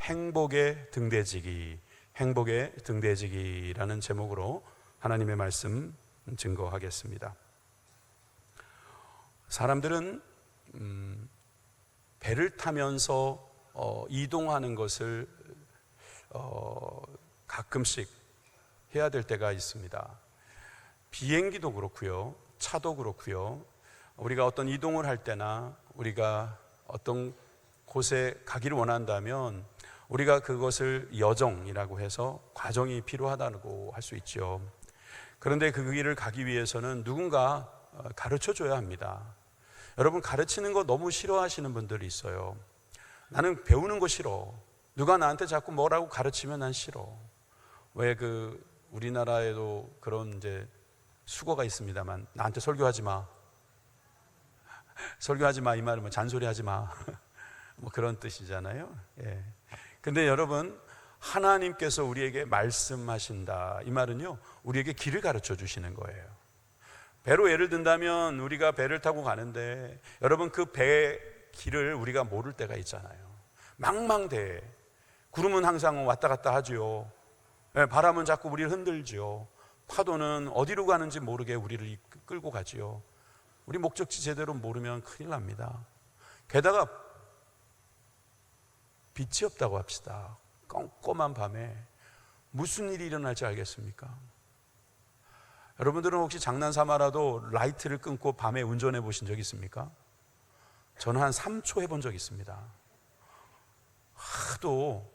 행복의 등대지기, 행복의 등대지기라는 제목으로 하나님의 말씀 증거하겠습니다. 사람들은 배를 타면서 이동하는 것을 가끔씩 해야 될 때가 있습니다. 비행기도 그렇고요, 차도 그렇고요. 우리가 어떤 이동을 할 때나 우리가 어떤 곳에 가기를 원한다면 우리가 그것을 여정이라고 해서 과정이 필요하다고 할 수 있죠. 그런데 그 길을 가기 위해서는 누군가 가르쳐 줘야 합니다. 여러분, 가르치는 거 너무 싫어하시는 분들이 있어요. 나는 배우는 거 싫어. 누가 나한테 자꾸 뭐라고 가르치면 난 싫어. 왜 우리나라에도 그런 이제 수고가 있습니다만, 나한테 설교하지 마. 설교하지 마, 이 말은 뭐 잔소리하지 마. 뭐 그런 뜻이잖아요. 예. 근데 여러분, 하나님께서 우리에게 말씀하신다, 이 말은요, 우리에게 길을 가르쳐 주시는 거예요. 배로 예를 든다면 우리가 배를 타고 가는데, 여러분, 그 배의 길을 우리가 모를 때가 있잖아요. 망망대해. 구름은 항상 왔다 갔다 하지요. 바람은 자꾸 우리를 흔들지요. 파도는 어디로 가는지 모르게 우리를 끌고 가지요. 우리 목적지 제대로 모르면 큰일 납니다. 게다가 빛이 없다고 합시다. 껌껌한 밤에 무슨 일이 일어날지 알겠습니까? 여러분들은 혹시 장난삼아라도 라이트를 끊고 밤에 운전해 보신 적 있습니까? 저는 한 3초 해본 적 있습니다. 하도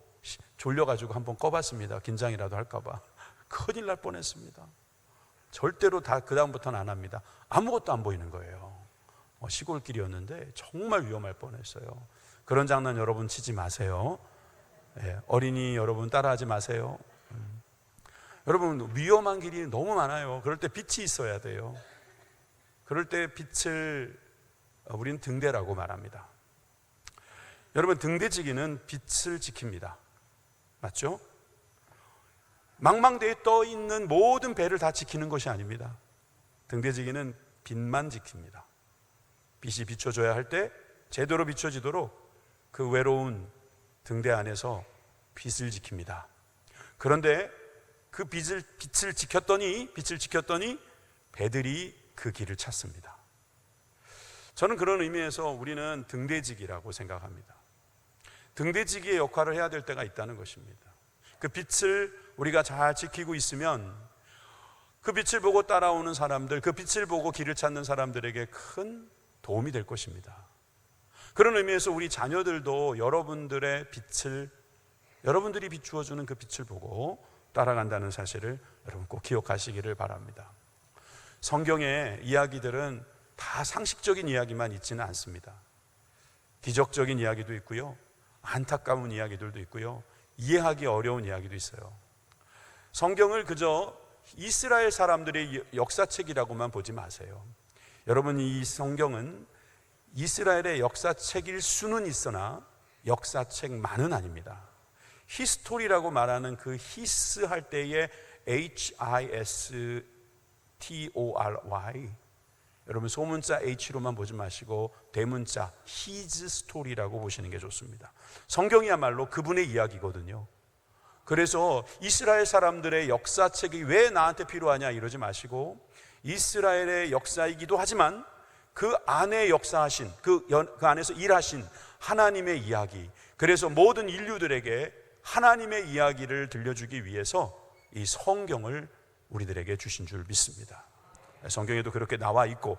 졸려가지고 한번 꺼봤습니다. 긴장이라도 할까봐. 큰일 날 뻔했습니다. 절대로 그 다음부터는 안 합니다. 아무것도 안 보이는 거예요. 시골길이었는데 정말 위험할 뻔했어요. 그런 장난 여러분 치지 마세요. 어린이 여러분 따라하지 마세요. 여러분, 위험한 길이 너무 많아요. 그럴 때 빛이 있어야 돼요. 그럴 때 빛을 우리는 등대라고 말합니다. 여러분, 등대지기는 빛을 지킵니다. 맞죠? 망망대해 떠 있는 모든 배를 다 지키는 것이 아닙니다. 등대지기는 빛만 지킵니다. 빛이 비춰줘야 할 때 제대로 비춰지도록 그 외로운 등대 안에서 빛을 지킵니다. 그런데 그 빛을 지켰더니 배들이 그 길을 찾습니다. 저는 그런 의미에서 우리는 등대지기라고 생각합니다. 등대지기의 역할을 해야 될 때가 있다는 것입니다. 그 빛을 우리가 잘 지키고 있으면 그 빛을 보고 따라오는 사람들, 그 빛을 보고 길을 찾는 사람들에게 큰 도움이 될 것입니다. 그런 의미에서 우리 자녀들도 여러분들의 빛을, 여러분들이 비추어주는 그 빛을 보고 따라간다는 사실을 여러분 꼭 기억하시기를 바랍니다. 성경의 이야기들은 다 상식적인 이야기만 있지는 않습니다. 기적적인 이야기도 있고요, 안타까운 이야기들도 있고요, 이해하기 어려운 이야기도 있어요. 성경을 그저 이스라엘 사람들의 역사책이라고만 보지 마세요. 여러분, 이 성경은 이스라엘의 역사책일 수는 있으나 역사책만은 아닙니다. 히스토리라고 말하는 그 히스 할 때의 HISTORY, 여러분 소문자 H로만 보지 마시고 대문자 His Story라고 보시는 게 좋습니다. 성경이야말로 그분의 이야기거든요. 그래서 이스라엘 사람들의 역사책이 왜 나한테 필요하냐 이러지 마시고, 이스라엘의 역사이기도 하지만 그 안에 역사하신, 그 안에서 일하신 하나님의 이야기, 그래서 모든 인류들에게 하나님의 이야기를 들려주기 위해서 이 성경을 우리들에게 주신 줄 믿습니다. 성경에도 그렇게 나와 있고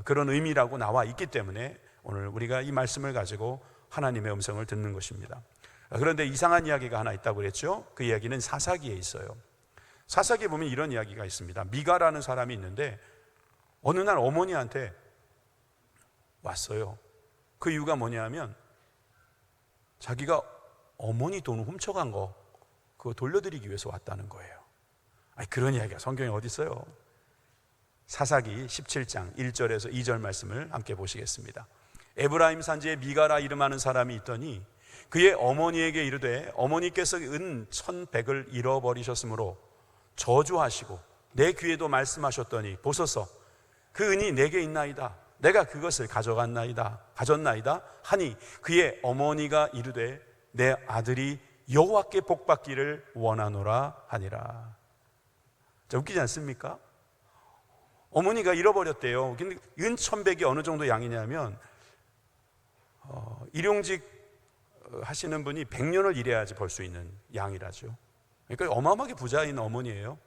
그런 의미라고 나와 있기 때문에 오늘 우리가 이 말씀을 가지고 하나님의 음성을 듣는 것입니다. 그런데 이상한 이야기가 하나 있다고 그랬죠. 그 이야기는 사사기에 있어요. 사사기에 보면 이런 이야기가 있습니다. 미가라는 사람이 있는데 어느 날 어머니한테 왔어요. 그 이유가 뭐냐 하면 자기가 어머니 돈을 훔쳐간 거 그거 돌려드리기 위해서 왔다는 거예요. 아니, 그런 이야기가 성경에 어디 있어요? 사사기 17장 1절에서 2절 말씀을 함께 보시겠습니다. 에브라임 산지에 미가라 이름하는 사람이 있더니 그의 어머니에게 이르되 어머니께서 은 1,100을 잃어버리셨으므로 저주하시고 내 귀에도 말씀하셨더니 보소서 그 은이 내게 있나이다. 내가 그것을 가졌나이다 하니 그의 어머니가 이르되 내 아들이 여호와께 복받기를 원하노라 하니라. 자, 웃기지 않습니까? 어머니가 잃어버렸대요. 근데 은천백이 어느 정도 양이냐면 일용직 하시는 분이 100년을 일해야지 벌 수 있는 양이라죠. 그러니까 어마어마하게 부자인 어머니예요.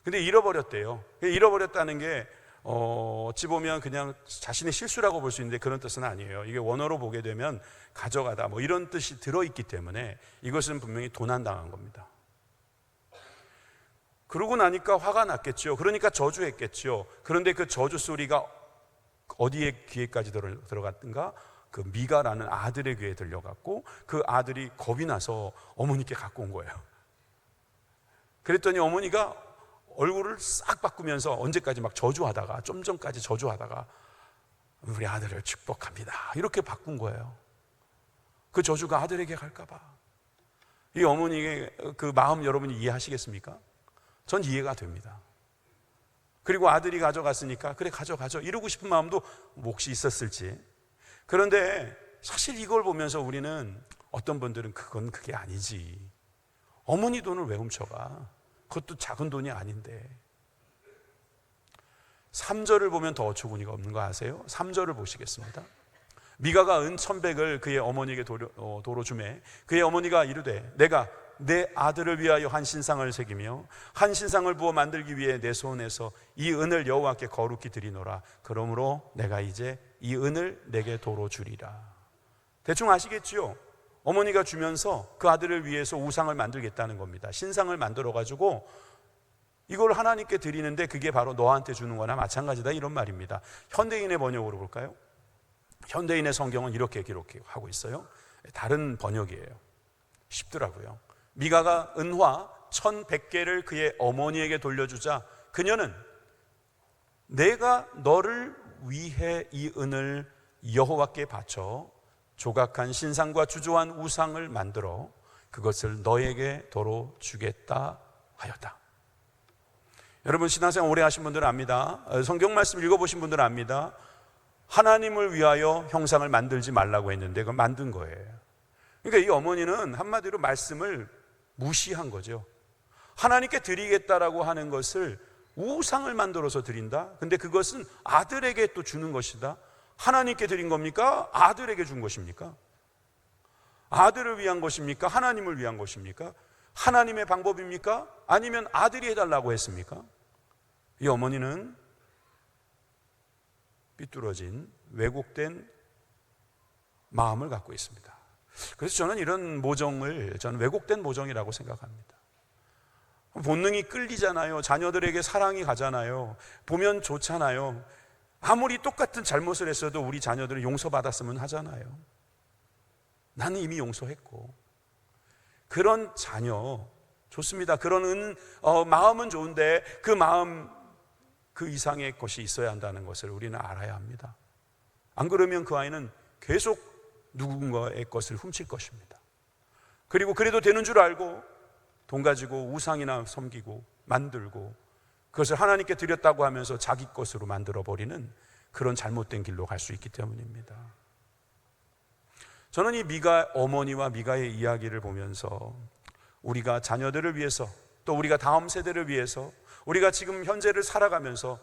근데 잃어버렸대요. 잃어버렸다는 게 어찌 보면 그냥 자신의 실수라고 볼 수 있는데 그런 뜻은 아니에요. 이게 원어로 보게 되면 가져가다 뭐 이런 뜻이 들어있기 때문에 이것은 분명히 도난당한 겁니다. 그러고 나니까 화가 났겠죠. 그러니까 저주했겠죠. 그런데 그 저주 소리가 어디에 귀에까지 들어갔던가? 그 미가라는 아들의 귀에 들려갔고 그 아들이 겁이 나서 어머니께 갖고 온 거예요. 그랬더니 어머니가 얼굴을 싹 바꾸면서 언제까지 막 저주하다가 좀 전까지 저주하다가 우리 아들을 축복합니다 이렇게 바꾼 거예요. 그 저주가 아들에게 갈까 봐. 이 어머니의 그 마음 여러분이 이해하시겠습니까? 전 이해가 됩니다. 그리고 아들이 가져갔으니까 그래 가져가죠 이러고 싶은 마음도 몫이 있었을지. 그런데 사실 이걸 보면서 우리는 어떤 분들은 그게 아니지. 어머니 돈을 왜 훔쳐가? 그것도 작은 돈이 아닌데. 3절을 보면 더 어처구니가 없는 거 아세요? 3절을 보시겠습니다. 미가가 은 1,100을 그의 어머니에게 도로 주매 그의 어머니가 이르되 내가 내 아들을 위하여 한 신상을 새기며 한 신상을 부어 만들기 위해 내 손에서 이 은을 여호와께 거룩히 드리노라. 그러므로 내가 이제 이 은을 내게 도로 주리라. 대충 아시겠지요? 어머니가 주면서 그 아들을 위해서 우상을 만들겠다는 겁니다. 신상을 만들어 가지고 이걸 하나님께 드리는데 그게 바로 너한테 주는 거나 마찬가지다 이런 말입니다. 현대인의 번역으로 볼까요? 현대인의 성경은 이렇게 기록하고 있어요. 다른 번역이에요. 쉽더라고요. 미가가 은화 1,100개를 그의 어머니에게 돌려주자 그녀는 내가 너를 위해 이 은을 여호와께 바쳐 조각한 신상과 주조한 우상을 만들어 그것을 너에게 도로 주겠다 하였다. 여러분 신앙생활 오래 하신 분들은 압니다. 성경 말씀 읽어보신 분들은 압니다. 하나님을 위하여 형상을 만들지 말라고 했는데 그걸 만든 거예요. 그러니까 이 어머니는 한마디로 말씀을 무시한 거죠. 하나님께 드리겠다라고 하는 것을 우상을 만들어서 드린다? 근데 그것은 아들에게 또 주는 것이다. 하나님께 드린 겁니까? 아들에게 준 것입니까? 아들을 위한 것입니까? 하나님을 위한 것입니까? 하나님의 방법입니까? 아니면 아들이 해달라고 했습니까? 이 어머니는 삐뚤어진 왜곡된 마음을 갖고 있습니다. 그래서 저는 이런 모정을 왜곡된 모정이라고 생각합니다. 본능이 끌리잖아요. 자녀들에게 사랑이 가잖아요. 보면 좋잖아요. 아무리 똑같은 잘못을 했어도 우리 자녀들은 용서받았으면 하잖아요. 나는 이미 용서했고. 그런 자녀 좋습니다. 그런 마음은 좋은데 그 마음 그 이상의 것이 있어야 한다는 것을 우리는 알아야 합니다. 안 그러면 그 아이는 계속 누군가의 것을 훔칠 것입니다. 그리고 그래도 되는 줄 알고 돈 가지고 우상이나 섬기고 만들고 그것을 하나님께 드렸다고 하면서 자기 것으로 만들어버리는 그런 잘못된 길로 갈 수 있기 때문입니다. 저는 이 미가 어머니와 미가의 이야기를 보면서 우리가 자녀들을 위해서 또 우리가 다음 세대를 위해서 우리가 지금 현재를 살아가면서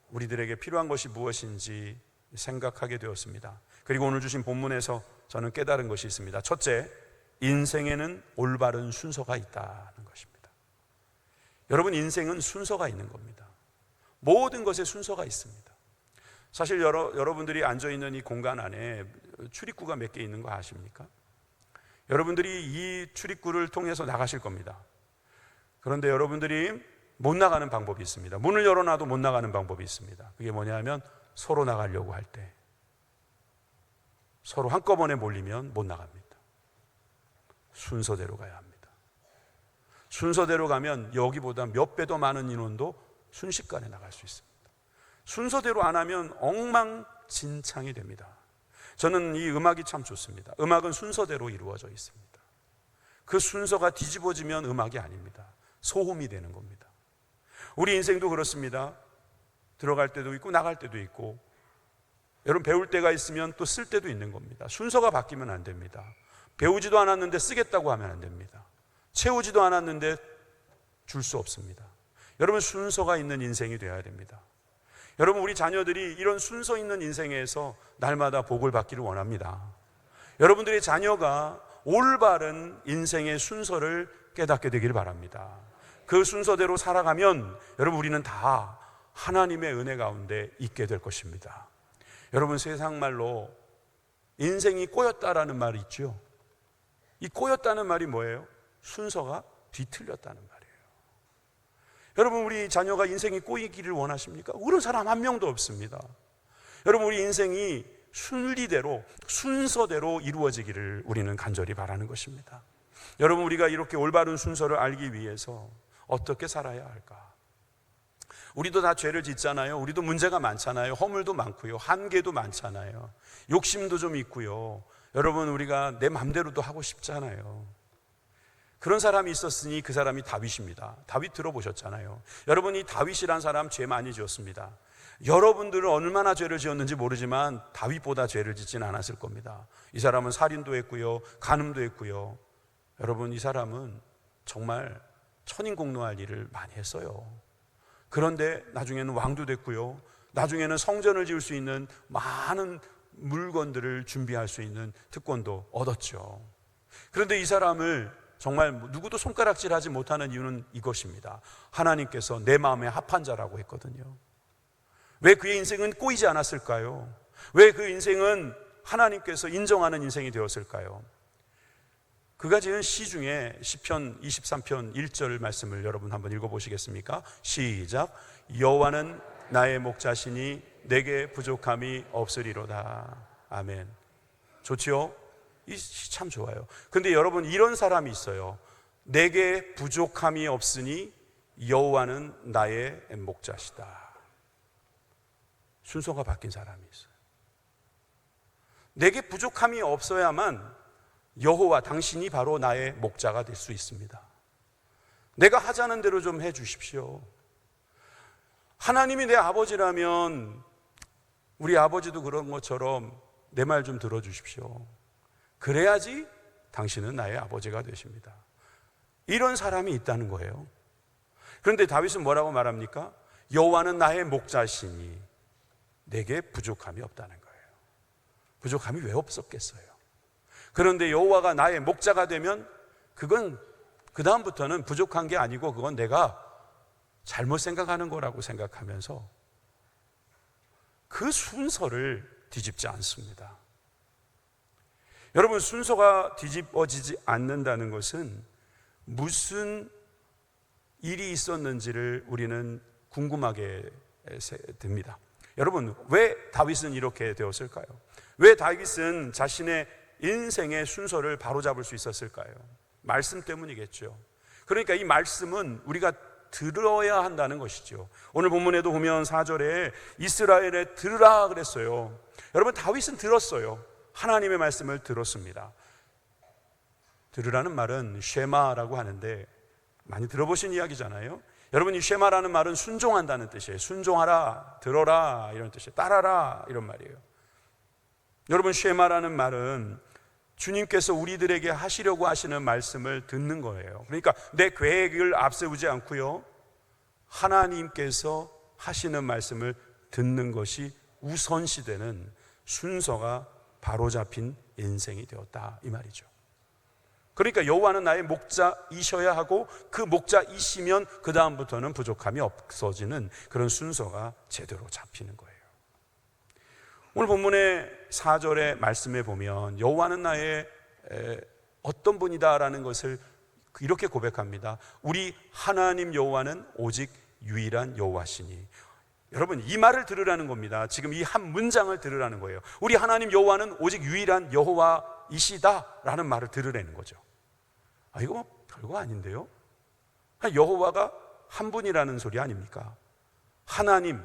우리들에게 필요한 것이 무엇인지 생각하게 되었습니다. 그리고 오늘 주신 본문에서 저는 깨달은 것이 있습니다. 첫째, 인생에는 올바른 순서가 있다는 것입니다. 여러분 인생은 순서가 있는 겁니다. 모든 것에 순서가 있습니다. 사실 여러분들이 앉아있는 이 공간 안에 출입구가 몇 개 있는 거 아십니까? 여러분들이 이 출입구를 통해서 나가실 겁니다. 그런데 여러분들이 못 나가는 방법이 있습니다. 문을 열어놔도 못 나가는 방법이 있습니다. 그게 뭐냐 하면 서로 나가려고 할 때 서로 한꺼번에 몰리면 못 나갑니다. 순서대로 가야 합니다. 순서대로 가면 여기보다 몇 배 더 많은 인원도 순식간에 나갈 수 있습니다. 순서대로 안 하면 엉망진창이 됩니다. 저는 이 음악이 참 좋습니다. 음악은 순서대로 이루어져 있습니다. 그 순서가 뒤집어지면 음악이 아닙니다. 소음이 되는 겁니다. 우리 인생도 그렇습니다. 들어갈 때도 있고 나갈 때도 있고 여러분 배울 때가 있으면 또 쓸 때도 있는 겁니다. 순서가 바뀌면 안 됩니다. 배우지도 않았는데 쓰겠다고 하면 안 됩니다. 채우지도 않았는데 줄 수 없습니다. 여러분, 순서가 있는 인생이 되어야 됩니다. 여러분, 우리 자녀들이 이런 순서 있는 인생에서 날마다 복을 받기를 원합니다. 여러분들의 자녀가 올바른 인생의 순서를 깨닫게 되기를 바랍니다. 그 순서대로 살아가면 여러분, 우리는 다 하나님의 은혜 가운데 있게 될 것입니다. 여러분, 세상 말로 인생이 꼬였다라는 말이 있죠. 이 꼬였다는 말이 뭐예요? 순서가 뒤틀렸다는 말이에요. 여러분, 우리 자녀가 인생이 꼬이기를 원하십니까? 그런 사람 한 명도 없습니다. 여러분, 우리 인생이 순리대로, 순서대로 이루어지기를 우리는 간절히 바라는 것입니다. 여러분, 우리가 이렇게 올바른 순서를 알기 위해서 어떻게 살아야 할까? 우리도 다 죄를 짓잖아요. 우리도 문제가 많잖아요. 허물도 많고요. 한계도 많잖아요. 욕심도 좀 있고요. 여러분, 우리가 내 맘대로도 하고 싶잖아요. 그런 사람이 있었으니 그 사람이 다윗입니다. 다윗 들어보셨잖아요. 여러분, 이 다윗이란 사람 죄 많이 지었습니다. 여러분들은 얼마나 죄를 지었는지 모르지만 다윗보다 죄를 짓지는 않았을 겁니다. 이 사람은 살인도 했고요, 간음도 했고요. 여러분, 이 사람은 정말 천인공노할 일을 많이 했어요. 그런데 나중에는 왕도 됐고요, 나중에는 성전을 지을 수 있는 많은 물건들을 준비할 수 있는 특권도 얻었죠. 그런데 이 사람을 정말 누구도 손가락질하지 못하는 이유는 이것입니다. 하나님께서 내 마음에 합한 자라고 했거든요. 왜 그의 인생은 꼬이지 않았을까요? 왜 그 인생은 하나님께서 인정하는 인생이 되었을까요? 그가 지은 시 중에 시편 23편 1절 말씀을 여러분 한번 읽어보시겠습니까? 시작. 여호와는 나의 목자시니 내게 부족함이 없으리로다. 아멘. 좋지요? 이 시 참 좋아요. 근데 여러분, 이런 사람이 있어요. 내게 부족함이 없으니 여호와는 나의 목자시다. 순서가 바뀐 사람이 있어요. 내게 부족함이 없어야만 여호와, 당신이 바로 나의 목자가 될 수 있습니다. 내가 하자는 대로 좀 해 주십시오. 하나님이 내 아버지라면 우리 아버지도 그런 것처럼 내 말 좀 들어주십시오. 그래야지 당신은 나의 아버지가 되십니다. 이런 사람이 있다는 거예요. 그런데 다윗은 뭐라고 말합니까? 여호와는 나의 목자시니 내게 부족함이 없다는 거예요. 부족함이 왜 없었겠어요? 그런데 여호와가 나의 목자가 되면 그건 그 다음부터는 부족한 게 아니고 그건 내가 잘못 생각하는 거라고 생각하면서 그 순서를 뒤집지 않습니다. 여러분, 순서가 뒤집어지지 않는다는 것은 무슨 일이 있었는지를 우리는 궁금하게 됩니다. 여러분, 왜 다윗은 이렇게 되었을까요? 왜 다윗은 자신의 인생의 순서를 바로잡을 수 있었을까요? 말씀 때문이겠죠. 그러니까 이 말씀은 우리가 들어야 한다는 것이죠. 오늘 본문에도 보면 4절에 이스라엘에 들으라 그랬어요. 여러분, 다윗은 들었어요. 하나님의 말씀을 들었습니다. 들으라는 말은 쉐마라고 하는데 많이 들어보신 이야기잖아요. 여러분, 이 쉐마라는 말은 순종한다는 뜻이에요. 순종하라, 들어라 이런 뜻이에요. 따라라 이런 말이에요. 여러분, 쉐마라는 말은 주님께서 우리들에게 하시려고 하시는 말씀을 듣는 거예요. 그러니까 내 계획을 앞세우지 않고요, 하나님께서 하시는 말씀을 듣는 것이 우선시되는 순서가 바로잡힌 인생이 되었다 이 말이죠. 그러니까 여호와는 나의 목자이셔야 하고 그 목자이시면 그 다음부터는 부족함이 없어지는 그런 순서가 제대로 잡히는 거예요. 오늘 본문의 4절의 말씀에 보면 여호와는 나의 어떤 분이다라는 것을 이렇게 고백합니다. 우리 하나님 여호와는 오직 유일한 여호와시니. 여러분, 이 말을 들으라는 겁니다. 지금 이 한 문장을 들으라는 거예요. 우리 하나님 여호와는 오직 유일한 여호와이시다라는 말을 들으라는 거죠. 이거 뭐 별거 아닌데요? 여호와가 한 분이라는 소리 아닙니까? 하나님,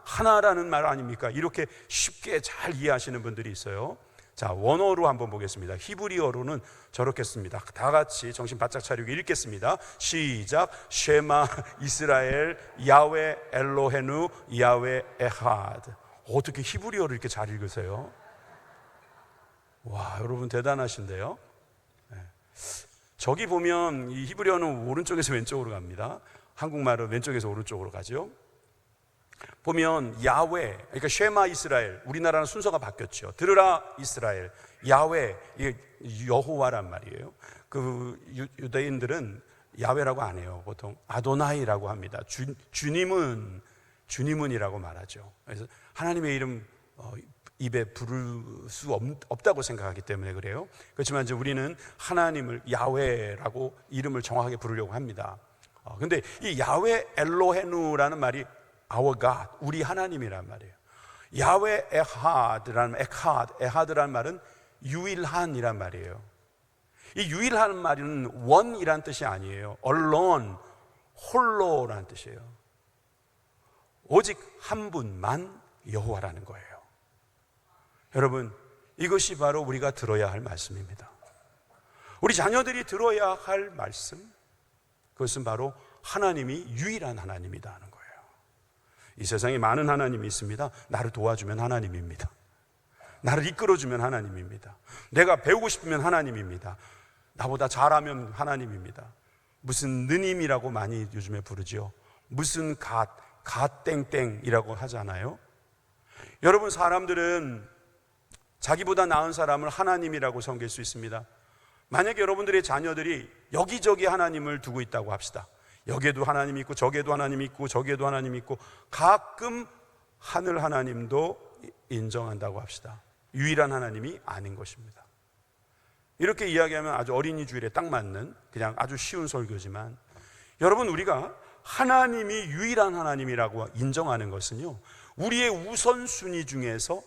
하나라는 말 아닙니까? 이렇게 쉽게 잘 이해하시는 분들이 있어요. 자, 원어로 한번 보겠습니다. 히브리어로는 저렇게 씁니다. 다 같이 정신 바짝 차리고 읽겠습니다. 시작. 쉐마 이스라엘 야훼 엘로헤누 야훼 에하드. 어떻게 히브리어를 이렇게 잘 읽으세요? 와, 여러분 대단하신데요. 저기 보면 이 히브리어는 오른쪽에서 왼쪽으로 갑니다. 한국말은 왼쪽에서 오른쪽으로 가죠. 보면 야훼, 그러니까 쉐마 이스라엘, 우리나라는 순서가 바뀌었죠. 들으라 이스라엘, 야훼, 이게 여호와란 말이에요. 그 유대인들은 야훼라고 안 해요. 보통 아도나이라고 합니다. 주님은이라고 말하죠. 그래서 하나님의 이름 입에 부를 수 없다고 생각하기 때문에 그래요. 그렇지만 이제 우리는 하나님을 야훼라고 이름을 정확하게 부르려고 합니다. 근데 이 야훼 엘로헤누라는 말이 our God, 우리 하나님이란 말이에요. 야훼 에하드라는 말은 유일한이란 말이에요. 이 유일한 말은 원이란 뜻이 아니에요. alone, 홀로라는 뜻이에요. 오직 한 분만 여호와라는 거예요. 여러분, 이것이 바로 우리가 들어야 할 말씀입니다. 우리 자녀들이 들어야 할 말씀, 그것은 바로 하나님이 유일한 하나님이다 하는 거예요. 이 세상에 많은 하나님이 있습니다. 나를 도와주면 하나님입니다. 나를 이끌어주면 하나님입니다. 내가 배우고 싶으면 하나님입니다. 나보다 잘하면 하나님입니다. 무슨 느님이라고 많이 요즘에 부르죠. 무슨 갓땡땡이라고 하잖아요. 여러분, 사람들은 자기보다 나은 사람을 하나님이라고 섬길 수 있습니다. 만약에 여러분들의 자녀들이 여기저기 하나님을 두고 있다고 합시다. 여기에도 하나님이 있고 저기에도 하나님이 있고 저기에도 하나님이 있고 가끔 하늘 하나님도 인정한다고 합시다. 유일한 하나님이 아닌 것입니다. 이렇게 이야기하면 아주 어린이 주일에 딱 맞는 그냥 아주 쉬운 설교지만, 여러분, 우리가 하나님이 유일한 하나님이라고 인정하는 것은요, 우리의 우선순위 중에서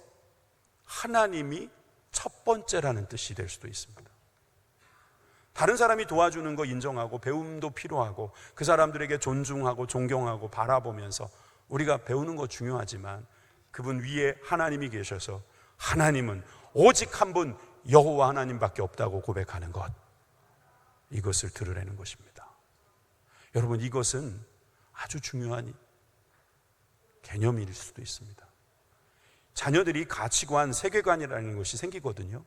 하나님이 첫 번째라는 뜻이 될 수도 있습니다. 다른 사람이 도와주는 거 인정하고 배움도 필요하고 그 사람들에게 존중하고 존경하고 바라보면서 우리가 배우는 거 중요하지만, 그분 위에 하나님이 계셔서 하나님은 오직 한 분 여호와 하나님밖에 없다고 고백하는 것, 이것을 들으라는 것입니다. 여러분, 이것은 아주 중요한 개념일 수도 있습니다. 자녀들이 가치관, 세계관이라는 것이 생기거든요.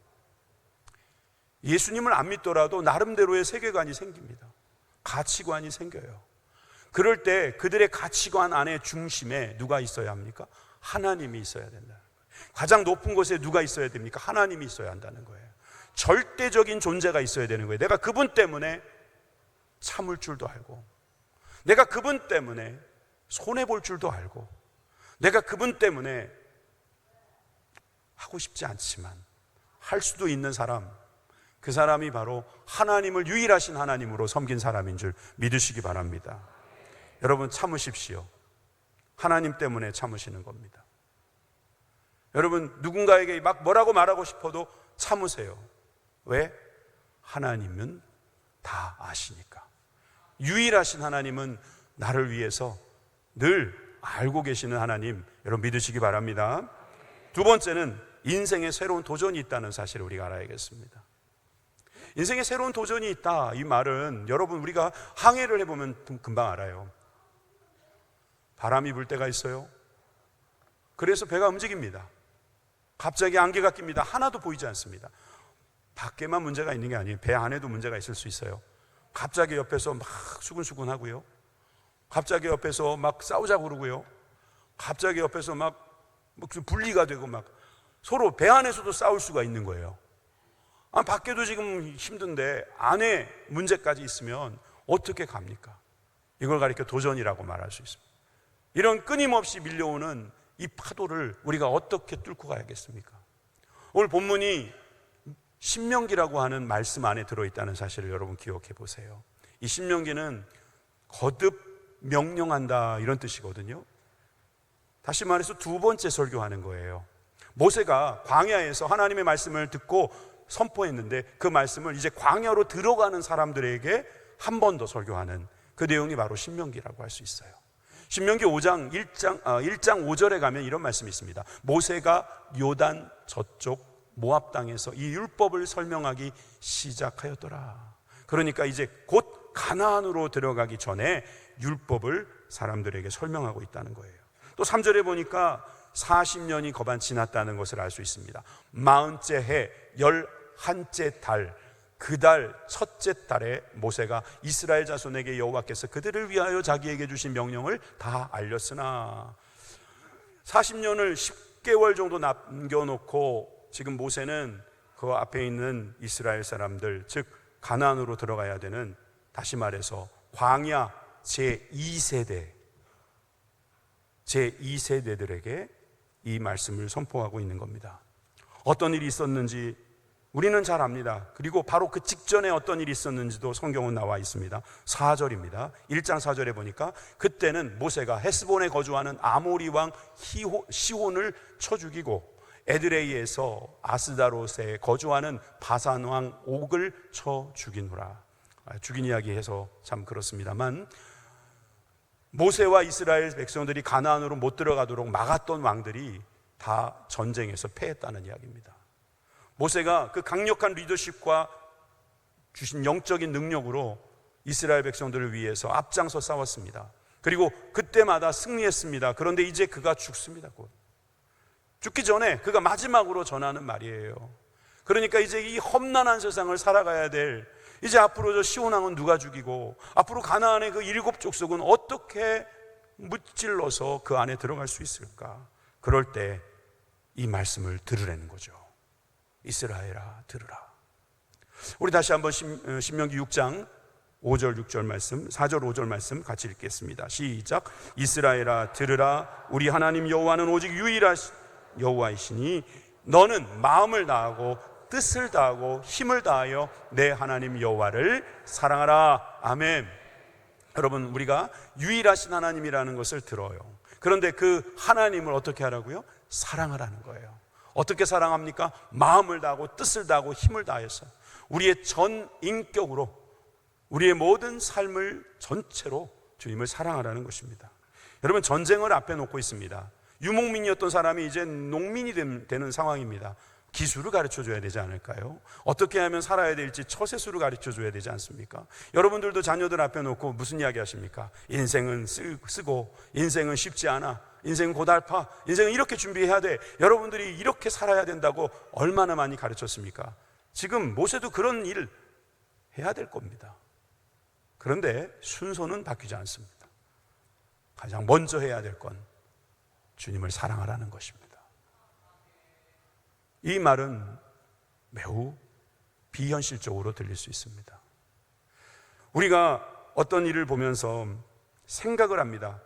예수님을 안 믿더라도 나름대로의 세계관이 생깁니다. 가치관이 생겨요. 그럴 때 그들의 가치관 안에 중심에 누가 있어야 합니까? 하나님이 있어야 된다는 거예요. 가장 높은 곳에 누가 있어야 됩니까? 하나님이 있어야 한다는 거예요. 절대적인 존재가 있어야 되는 거예요. 내가 그분 때문에 참을 줄도 알고, 내가 그분 때문에 손해볼 줄도 알고, 내가 그분 때문에 하고 싶지 않지만 할 수도 있는 사람, 그 사람이 바로 하나님을 유일하신 하나님으로 섬긴 사람인 줄 믿으시기 바랍니다. 여러분, 참으십시오. 하나님 때문에 참으시는 겁니다. 여러분, 누군가에게 막 뭐라고 말하고 싶어도 참으세요. 왜? 하나님은 다 아시니까. 유일하신 하나님은 나를 위해서 늘 알고 계시는 하나님, 여러분 믿으시기 바랍니다. 두 번째는 인생에 새로운 도전이 있다는 사실을 우리가 알아야겠습니다. 인생에 새로운 도전이 있다, 이 말은 여러분 우리가 항해를 해보면 금방 알아요. 바람이 불 때가 있어요. 그래서 배가 움직입니다. 갑자기 안개가 낍니다. 하나도 보이지 않습니다. 밖에만 문제가 있는 게 아니에요. 배 안에도 문제가 있을 수 있어요. 갑자기 옆에서 막 수근수근 하고요. 갑자기 옆에서 막 싸우자고 그러고요. 갑자기 옆에서 막 분리가 되고 막 서로 배 안에서도 싸울 수가 있는 거예요. 밖에도 지금 힘든데 안에 문제까지 있으면 어떻게 갑니까? 이걸 가리켜 도전이라고 말할 수 있습니다. 이런 끊임없이 밀려오는 이 파도를 우리가 어떻게 뚫고 가야겠습니까? 오늘 본문이 신명기라고 하는 말씀 안에 들어있다는 사실을 여러분 기억해 보세요. 이 신명기는 거듭 명령한다, 이런 뜻이거든요. 다시 말해서 두 번째 설교하는 거예요. 모세가 광야에서 하나님의 말씀을 듣고 선포했는데 그 말씀을 이제 광야로 들어가는 사람들에게 한 번 더 설교하는 그 내용이 바로 신명기라고 할 수 있어요. 신명기 5장 1장 5절에 가면 이런 말씀이 있습니다. 모세가 요단 저쪽 모압 땅에서 이 율법을 설명하기 시작하였더라. 그러니까 이제 곧 가나안으로 들어가기 전에 율법을 사람들에게 설명하고 있다는 거예요. 또 3절에 보니까 40년이 거반 지났다는 것을 알 수 있습니다. 40째 해 11째 달, 그 달 첫째 달에 모세가 이스라엘 자손에게 여호와께서 그들을 위하여 자기에게 주신 명령을 다 알렸으나 40년을 10개월 정도 남겨놓고 지금 모세는 그 앞에 있는 이스라엘 사람들, 즉 가나안으로 들어가야 되는, 다시 말해서 광야 제2세대들에게 이 말씀을 선포하고 있는 겁니다. 어떤 일이 있었는지 우리는 잘 압니다. 그리고 바로 그 직전에 어떤 일이 있었는지도 성경은 나와 있습니다. 4절입니다. 1장 4절에 보니까 그때는 모세가 헤스본에 거주하는 아모리 왕 시혼을 쳐 죽이고 에드레이에서 아스다롯에 거주하는 바산 왕 옥을 쳐 죽이노라. 죽인 이야기해서 참 그렇습니다만, 모세와 이스라엘 백성들이 가나안으로 못 들어가도록 막았던 왕들이 다 전쟁에서 패했다는 이야기입니다. 모세가 그 강력한 리더십과 주신 영적인 능력으로 이스라엘 백성들을 위해서 앞장서 싸웠습니다. 그리고 그때마다 승리했습니다. 그런데 이제 그가 죽습니다. 곧 죽기 전에 그가 마지막으로 전하는 말이에요. 그러니까 이제 이 험난한 세상을 살아가야 될, 이제 앞으로 저 시온왕은 누가 죽이고 앞으로 가나안의 그 7 족속은 어떻게 무찔러서 그 안에 들어갈 수 있을까? 그럴 때 이 말씀을 들으라는 거죠. 이스라엘아 들으라. 우리 다시 한번 신명기 6장 5절 6절 말씀, 4절 5절 말씀 같이 읽겠습니다. 시작. 이스라엘아 들으라. 우리 하나님 여호와는 오직 유일하신 여호와이시니 너는 마음을 다하고 뜻을 다하고 힘을 다하여 내 하나님 여호와를 사랑하라. 아멘. 여러분, 우리가 유일하신 하나님이라는 것을 들어요. 그런데 그 하나님을 어떻게 하라고요? 사랑하라는 거예요. 어떻게 사랑합니까? 마음을 다하고 뜻을 다하고 힘을 다해서 우리의 전 인격으로, 우리의 모든 삶을 전체로 주님을 사랑하라는 것입니다. 여러분, 전쟁을 앞에 놓고 있습니다. 유목민이었던 사람이 이제 농민이 되는 상황입니다. 기술을 가르쳐줘야 되지 않을까요? 어떻게 하면 살아야 될지 처세술을 가르쳐줘야 되지 않습니까? 여러분들도 자녀들 앞에 놓고 무슨 이야기 하십니까? 인생은 쓰고, 인생은 쉽지 않아, 인생은 고달파, 인생은 이렇게 준비해야 돼, 여러분들이 이렇게 살아야 된다고 얼마나 많이 가르쳤습니까? 지금 모세도 그런 일 해야 될 겁니다. 그런데 순서는 바뀌지 않습니다. 가장 먼저 해야 될 건 주님을 사랑하라는 것입니다. 이 말은 매우 비현실적으로 들릴 수 있습니다. 우리가 어떤 일을 보면서 생각을 합니다.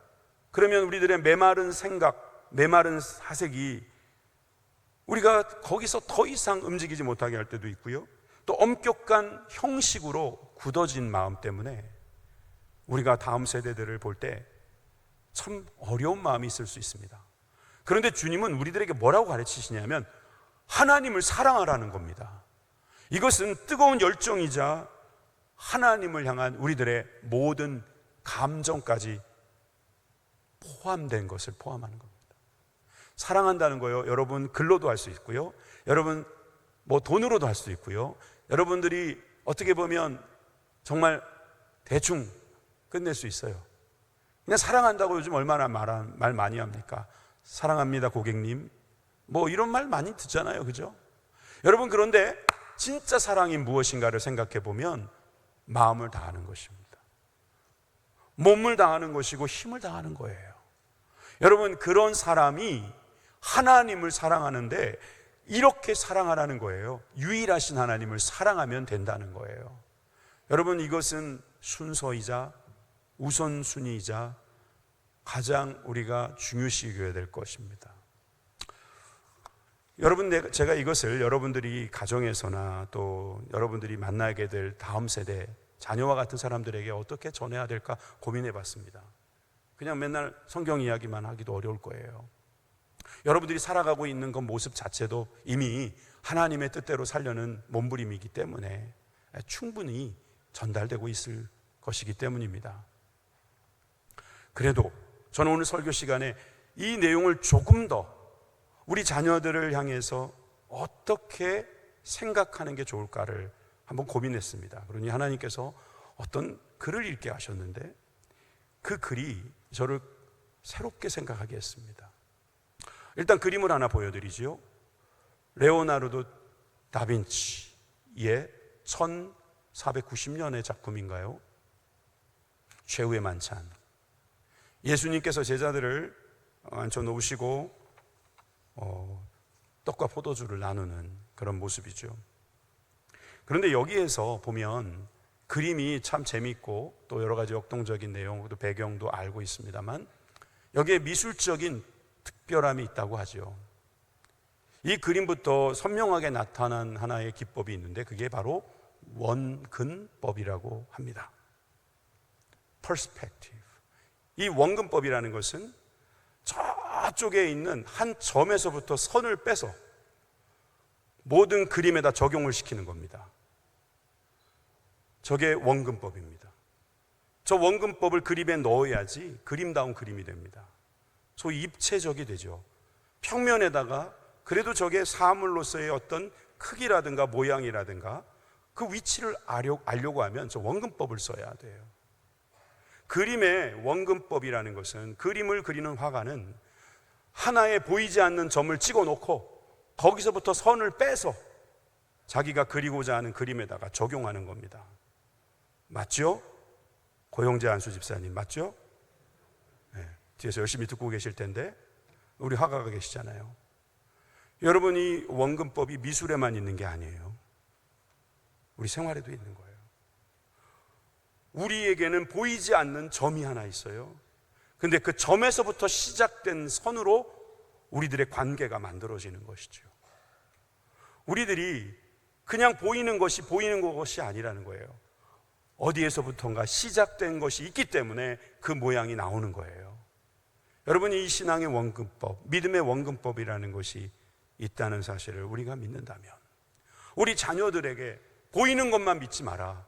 그러면 우리들의 메마른 생각, 메마른 사색이 우리가 거기서 더 이상 움직이지 못하게 할 때도 있고요, 또 엄격한 형식으로 굳어진 마음 때문에 우리가 다음 세대들을 볼 때 참 어려운 마음이 있을 수 있습니다. 그런데 주님은 우리들에게 뭐라고 가르치시냐면 하나님을 사랑하라는 겁니다. 이것은 뜨거운 열정이자 하나님을 향한 우리들의 모든 감정까지 포함된 것을 포함하는 겁니다. 사랑한다는 거요, 여러분 글로도 할 수 있고요, 여러분 뭐 돈으로도 할 수 있고요, 여러분들이 어떻게 보면 정말 대충 끝낼 수 있어요. 그냥 사랑한다고 요즘 얼마나 말 많이 합니까? 사랑합니다 고객님, 뭐 이런 말 많이 듣잖아요, 그죠? 여러분, 그런데 진짜 사랑이 무엇인가를 생각해 보면 마음을 다하는 것입니다. 몸을 다하는 것이고 힘을 다하는 거예요. 여러분, 그런 사람이 하나님을 사랑하는데 이렇게 사랑하라는 거예요. 유일하신 하나님을 사랑하면 된다는 거예요. 여러분, 이것은 순서이자 우선순위이자 가장 우리가 중요시 여겨야 될 것입니다. 여러분, 제가 이것을 여러분들이 가정에서나 또 여러분들이 만나게 될 다음 세대, 자녀와 같은 사람들에게 어떻게 전해야 될까 고민해 봤습니다. 그냥 맨날 성경 이야기만 하기도 어려울 거예요. 여러분들이 살아가고 있는 그 모습 자체도 이미 하나님의 뜻대로 살려는 몸부림이기 때문에 충분히 전달되고 있을 것이기 때문입니다. 그래도 저는 오늘 설교 시간에 이 내용을 조금 더 우리 자녀들을 향해서 어떻게 생각하는 게 좋을까를 한번 고민했습니다. 그러니 하나님께서 어떤 글을 읽게 하셨는데 그 글이 저를 새롭게 생각하게 했습니다. 일단 그림을 하나 보여드리지요. 레오나르도 다빈치의 1490년의 작품인가요? 최후의 만찬. 예수님께서 제자들을 앉혀놓으시고 떡과 포도주를 나누는 그런 모습이죠. 그런데 여기에서 보면 그림이 참 재밌고 또 여러 가지 역동적인 내용, 또 배경도 알고 있습니다만 여기에 미술적인 특별함이 있다고 하죠. 이 그림부터 선명하게 나타난 하나의 기법이 있는데 그게 바로 원근법이라고 합니다. perspective. 이 원근법이라는 것은 저쪽에 있는 한 점에서부터 선을 빼서 모든 그림에다 적용을 시키는 겁니다. 저게 원근법입니다. 저 원근법을 그림에 넣어야지 그림다운 그림이 됩니다. 소위 입체적이 되죠. 평면에다가 그래도 저게 사물로서의 어떤 크기라든가 모양이라든가 그 위치를 알려고 하면 저 원근법을 써야 돼요. 그림의 원근법이라는 것은 그림을 그리는 화가는 하나의 보이지 않는 점을 찍어 놓고 거기서부터 선을 빼서 자기가 그리고자 하는 그림에다가 적용하는 겁니다. 맞죠? 고영재 안수 집사님 맞죠? 네, 뒤에서 열심히 듣고 계실 텐데 우리 화가가 계시잖아요. 여러분, 이 원근법이 미술에만 있는 게 아니에요. 우리 생활에도 있는 거예요. 우리에게는 보이지 않는 점이 하나 있어요. 근데 그 점에서부터 시작된 선으로 우리들의 관계가 만들어지는 것이죠. 우리들이 그냥 보이는 것이 아니라는 거예요. 어디에서부턴가 시작된 것이 있기 때문에 그 모양이 나오는 거예요. 여러분이 이 신앙의 원근법, 믿음의 원근법이라는 것이 있다는 사실을 우리가 믿는다면 우리 자녀들에게 보이는 것만 믿지 마라,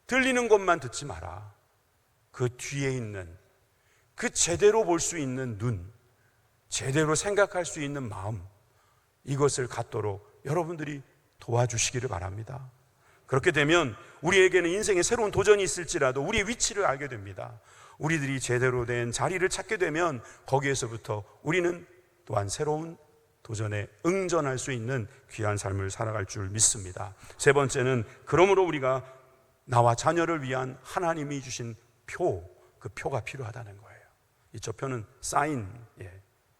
들리는 것만 듣지 마라, 그 뒤에 있는 그 제대로 볼 수 있는 눈, 제대로 생각할 수 있는 마음, 이것을 갖도록 여러분들이 도와주시기를 바랍니다. 그렇게 되면 우리에게는 인생에 새로운 도전이 있을지라도 우리의 위치를 알게 됩니다. 우리들이 제대로 된 자리를 찾게 되면 거기에서부터 우리는 또한 새로운 도전에 응전할 수 있는 귀한 삶을 살아갈 줄 믿습니다. 세 번째는 그러므로 우리가 나와 자녀를 위한 하나님이 주신 그 표가 필요하다는 거예요. 이 저 표는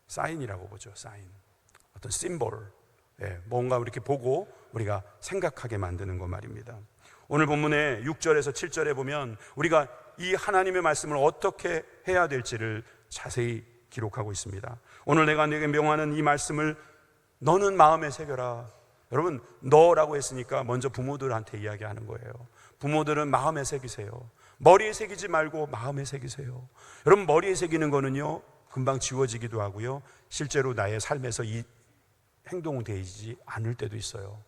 사인이라고 보죠. 사인, 어떤 심볼, 뭔가 이렇게 보고 우리가 생각하게 만드는 것 말입니다. 오늘 본문의 6절에서 7절에 보면 우리가 이 하나님의 말씀을 어떻게 해야 될지를 자세히 기록하고 있습니다. 오늘 내가 네게 명하는 이 말씀을 너는 마음에 새겨라. 여러분, 너라고 했으니까 먼저 부모들한테 이야기하는 거예요. 부모들은 마음에 새기세요. 머리에 새기지 말고 마음에 새기세요. 여러분, 머리에 새기는 거는요 금방 지워지기도 하고요, 실제로 나의 삶에서 이 행동은 되지 않을 때도 있어요.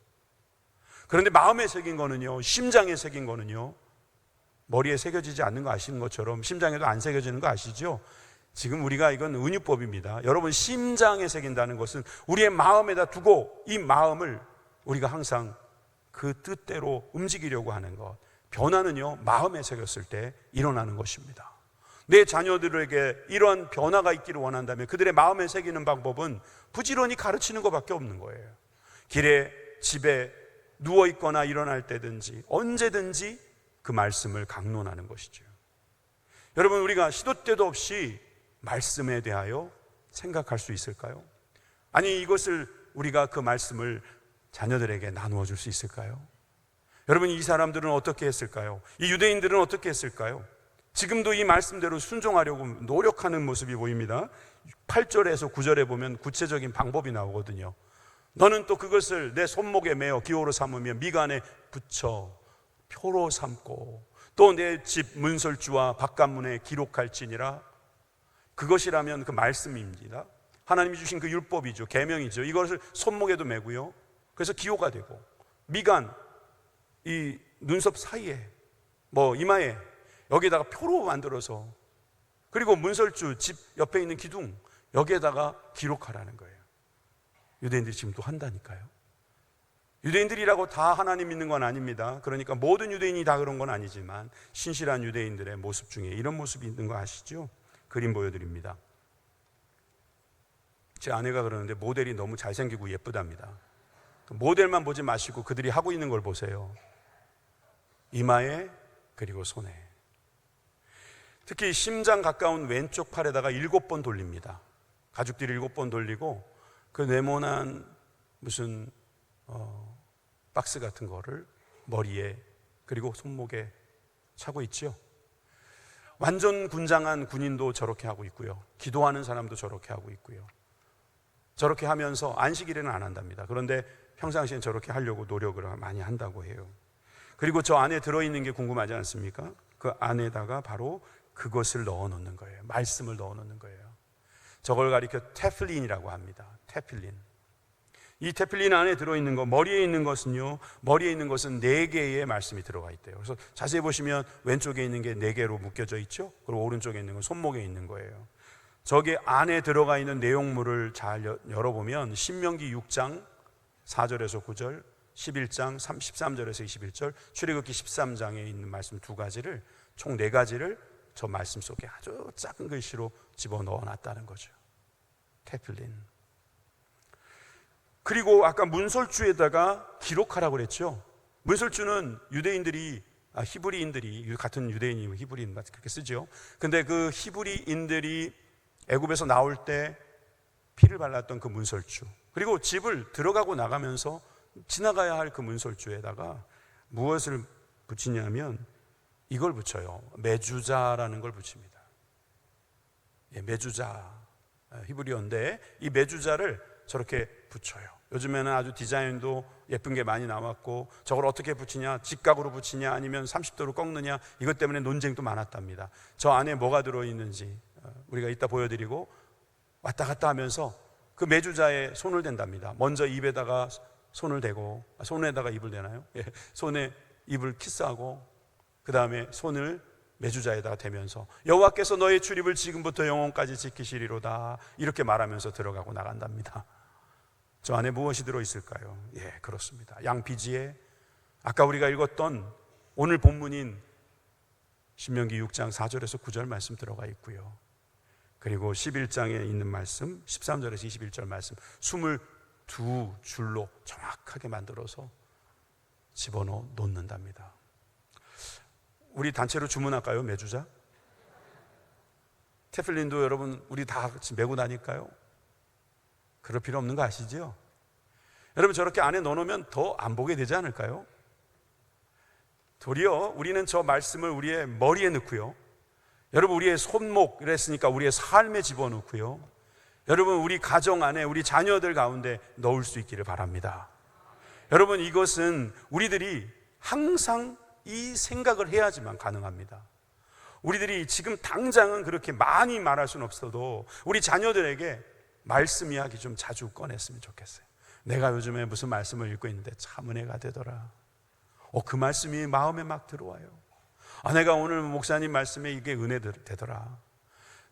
그런데 마음에 새긴 거는요, 심장에 새긴 거는요, 머리에 새겨지지 않는 거 아시는 것처럼 심장에도 안 새겨지는 거 아시죠? 지금 우리가 이건 은유법입니다. 여러분, 심장에 새긴다는 것은 우리의 마음에다 두고 이 마음을 우리가 항상 그 뜻대로 움직이려고 하는 것, 변화는요 마음에 새겼을 때 일어나는 것입니다. 내 자녀들에게 이러한 변화가 있기를 원한다면 그들의 마음에 새기는 방법은 부지런히 가르치는 것밖에 없는 거예요. 길에, 집에 누워있거나 일어날 때든지 언제든지 그 말씀을 강론하는 것이죠. 여러분, 우리가 시도 때도 없이 말씀에 대하여 생각할 수 있을까요? 아니, 이것을 우리가 그 말씀을 자녀들에게 나누어 줄 수 있을까요? 여러분, 이 사람들은 어떻게 했을까요? 이 유대인들은 어떻게 했을까요? 지금도 이 말씀대로 순종하려고 노력하는 모습이 보입니다. 8절에서 9절에 보면 구체적인 방법이 나오거든요. 너는 또 그것을 내 손목에 매어 기호로 삼으며 미간에 붙여 표로 삼고 또 내 집 문설주와 바깥문에 기록할지니라. 그것이라면 그 말씀입니다. 하나님이 주신 그 율법이죠. 계명이죠. 이것을 손목에도 매고요, 그래서 기호가 되고, 미간, 이 눈썹 사이에, 이마에, 여기에다가 표로 만들어서, 그리고 문설주, 집 옆에 있는 기둥, 여기에다가 기록하라는 거예요. 유대인들이 지금 또 한다니까요. 유대인들이라고 다 하나님 믿는 건 아닙니다. 그러니까 모든 유대인이 다 그런 건 아니지만 신실한 유대인들의 모습 중에 이런 모습이 있는 거 아시죠? 그림 보여드립니다. 제 아내가 그러는데 모델이 너무 잘생기고 예쁘답니다. 모델만 보지 마시고 그들이 하고 있는 걸 보세요. 이마에 그리고 손에. 특히 심장 가까운 왼쪽 팔에다가 7번 돌립니다. 가죽들이 7번 돌리고 그 네모난 무슨 박스 같은 거를 머리에 그리고 손목에 차고 있죠. 완전 군장한 군인도 저렇게 하고 있고요. 기도하는 사람도 저렇게 하고 있고요. 저렇게 하면서 안식일에는 안 한답니다. 그런데 평상시엔 저렇게 하려고 노력을 많이 한다고 해요. 그리고 저 안에 들어있는 게 궁금하지 않습니까? 그 안에다가 바로 그것을 넣어놓는 거예요. 말씀을 넣어놓는 거예요. 저걸 가리켜 테플린이라고 합니다. 테플린. 이 테플린 안에 들어있는 거, 머리에 있는 것은요, 머리에 있는 것은 4개의 말씀이 들어가 있대요. 그래서 자세히 보시면 왼쪽에 있는 게 4개로 묶여져 있죠. 그리고 오른쪽에 있는 건 손목에 있는 거예요. 저게 안에 들어가 있는 내용물을 잘 열어보면 신명기 6장 4절에서 9절, 11장 13절에서 21절, 출애굽기 13장에 있는 말씀 2가지를, 총 4가지를 저 말씀 속에 아주 작은 글씨로 집어넣어 놨다는 거죠. 테플린. 그리고 아까 문설주에다가 기록하라고 그랬죠. 문설주는 유대인들이, 히브리인들이, 같은 유대인이면 히브리인 그렇게 쓰죠. 근데 그 히브리인들이 애굽에서 나올 때 피를 발랐던 그 문설주, 그리고 집을 들어가고 나가면서 지나가야 할 그 문설주에다가 무엇을 붙이냐면 이걸 붙여요. 메주자라는 걸 붙입니다. 예, 메주자, 히브리어인데 이 메주자를 저렇게 붙여요. 요즘에는 아주 디자인도 예쁜 게 많이 나왔고, 저걸 어떻게 붙이냐, 직각으로 붙이냐 아니면 30도로 꺾느냐, 이것 때문에 논쟁도 많았답니다. 저 안에 뭐가 들어있는지 우리가 이따 보여드리고, 왔다 갔다 하면서 그 메주자에 손을 댄답니다. 먼저 입에다가 손을 대고, 손에다가 입을 대나요? 예, 손에 입을 키스하고, 그 다음에 손을 메주자에다가 대면서 여호와께서 너의 출입을 지금부터 영원까지 지키시리로다, 이렇게 말하면서 들어가고 나간답니다. 저 안에 무엇이 들어있을까요? 예, 그렇습니다. 양피지에 아까 우리가 읽었던 오늘 본문인 신명기 6장 4절에서 9절 말씀 들어가 있고요. 그리고 11장에 있는 말씀 13절에서 21절 말씀 22줄로 정확하게 만들어서 집어넣어 놓는답니다. 우리 단체로 주문할까요? 메주자? 테플린도 여러분 우리 다 같이 메고 다닐까요? 그럴 필요 없는 거 아시죠? 여러분 저렇게 안에 넣어놓으면 더 안 보게 되지 않을까요? 도리어 우리는 저 말씀을 우리의 머리에 넣고요, 여러분 우리의 손목, 이랬으니까 우리의 삶에 집어넣고요, 여러분 우리 가정 안에 우리 자녀들 가운데 넣을 수 있기를 바랍니다. 여러분 이것은 우리들이 항상 이 생각을 해야지만 가능합니다. 우리들이 지금 당장은 그렇게 많이 말할 수는 없어도 우리 자녀들에게 말씀 이야기 좀 자주 꺼냈으면 좋겠어요. 내가 요즘에 무슨 말씀을 읽고 있는데 참 은혜가 되더라. 그 말씀이 마음에 막 들어와요. 내가 오늘 목사님 말씀에 이게 은혜 되더라.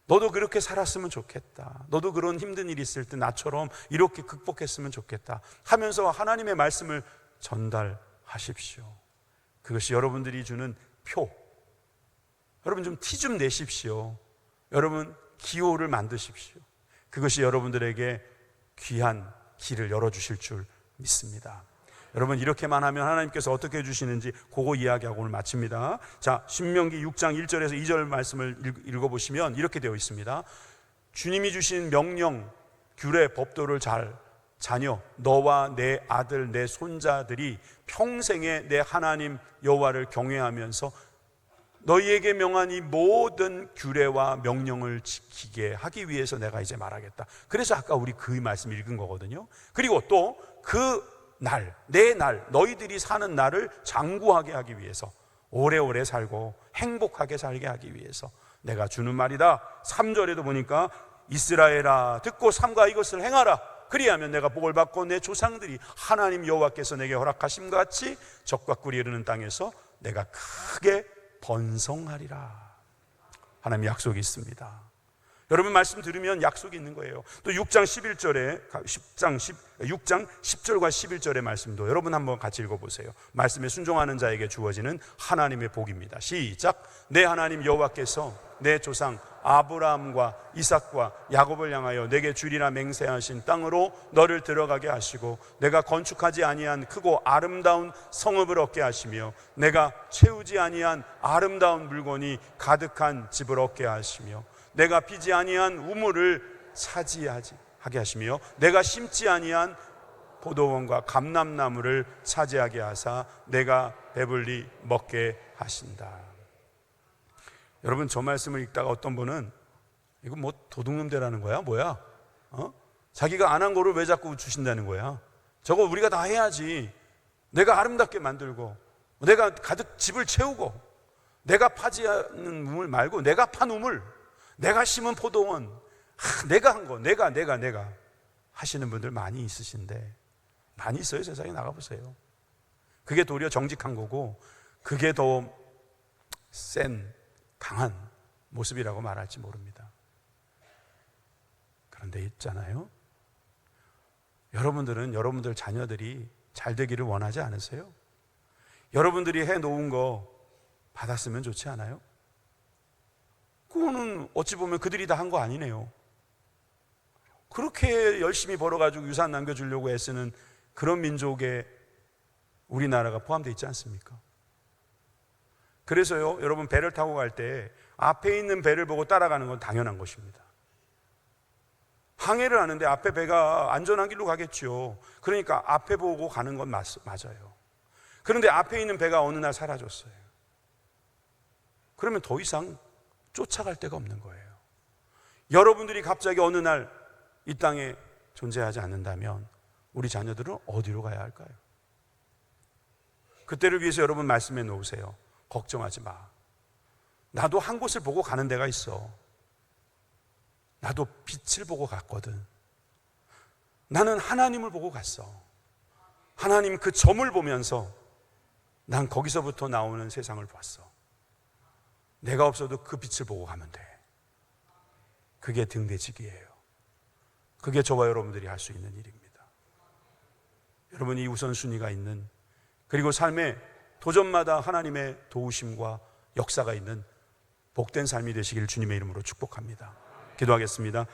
너도 그렇게 살았으면 좋겠다. 너도 그런 힘든 일이 있을 때 나처럼 이렇게 극복했으면 좋겠다 하면서 하나님의 말씀을 전달하십시오. 그것이 여러분들이 주는 표. 여러분 좀 티 좀 내십시오. 여러분 기호를 만드십시오. 그것이 여러분들에게 귀한 길을 열어주실 줄 믿습니다. 여러분 이렇게만 하면 하나님께서 어떻게 해주시는지 그거 이야기하고 오늘 마칩니다. 자, 신명기 6장 1절에서 2절 말씀을 읽어보시면 이렇게 되어 있습니다. 주님이 주신 명령, 규례, 법도를 자녀, 너와 내 아들, 내 손자들이 평생에 내 하나님 여호와를 경외하면서 너희에게 명한 이 모든 규례와 명령을 지키게 하기 위해서 내가 이제 말하겠다. 그래서 아까 우리 그 말씀 읽은 거거든요. 그리고 또 그 날, 내 날, 너희들이 사는 날을 장구하게 하기 위해서, 오래오래 살고 행복하게 살게 하기 위해서 내가 주는 말이다. 3절에도 보니까 이스라엘아 듣고 삼가 이것을 행하라. 그리하면 내가 복을 받고 내 조상들이 하나님 여호와께서 내게 허락하심과 같이 적과 꿀이 흐르는 땅에서 내가 크게 번성하리라. 하나님 약속이 있습니다. 여러분 말씀 들으면 약속이 있는 거예요. 또 6장 10절과 11절의 말씀도 여러분 한번 같이 읽어보세요. 말씀에 순종하는 자에게 주어지는 하나님의 복입니다. 시작. 내 하나님 여호와께서 내 조상 아브라함과 이삭과 야곱을 향하여 내게 주리라 맹세하신 땅으로 너를 들어가게 하시고 내가 건축하지 아니한 크고 아름다운 성읍을 얻게 하시며 내가 채우지 아니한 아름다운 물건이 가득한 집을 얻게 하시며 내가 피지 아니한 우물을 차지하게 하시며 내가 심지 아니한 포도원과 감람나무를 차지하게 하사 내가 배불리 먹게 하신다. 여러분 저 말씀을 읽다가 어떤 분은 이거 뭐 도둑놈대라는 거야? 뭐야? 자기가 안 한 거를 왜 자꾸 주신다는 거야? 저거 우리가 다 해야지. 내가 아름답게 만들고 내가 가득 집을 채우고 내가 파지 않는 우물 말고 내가 판 우물, 내가 심은 포도원, 내가 한 거, 내가 하시는 분들 많이 있으신데, 많이 있어요. 세상에 나가보세요. 그게 도리어 정직한 거고 그게 더 센 강한 모습이라고 말할지 모릅니다. 그런데 있잖아요, 여러분들은 여러분들 자녀들이 잘 되기를 원하지 않으세요? 여러분들이 해놓은 거 받았으면 좋지 않아요? 그거는 어찌 보면 그들이 다 한 거 아니네요. 그렇게 열심히 벌어가지고 유산 남겨주려고 애쓰는 그런 민족에 우리나라가 포함되어 있지 않습니까? 그래서요, 여러분 배를 타고 갈 때 앞에 있는 배를 보고 따라가는 건 당연한 것입니다. 항해를 하는데 앞에 배가 안전한 길로 가겠죠. 그러니까 앞에 보고 가는 건 맞아요. 그런데 앞에 있는 배가 어느 날 사라졌어요. 그러면 더 이상 쫓아갈 데가 없는 거예요. 여러분들이 갑자기 어느 날 이 땅에 존재하지 않는다면 우리 자녀들은 어디로 가야 할까요? 그때를 위해서 여러분 말씀해 놓으세요. 걱정하지 마. 나도 한 곳을 보고 가는 데가 있어. 나도 빛을 보고 갔거든. 나는 하나님을 보고 갔어. 하나님 그 점을 보면서 난 거기서부터 나오는 세상을 봤어. 내가 없어도 그 빛을 보고 가면 돼. 그게 등대지기예요. 그게 저와 여러분들이 할 수 있는 일입니다. 여러분, 이 우선순위가 있는, 그리고 삶의 도전마다 하나님의 도우심과 역사가 있는 복된 삶이 되시길 주님의 이름으로 축복합니다. 기도하겠습니다.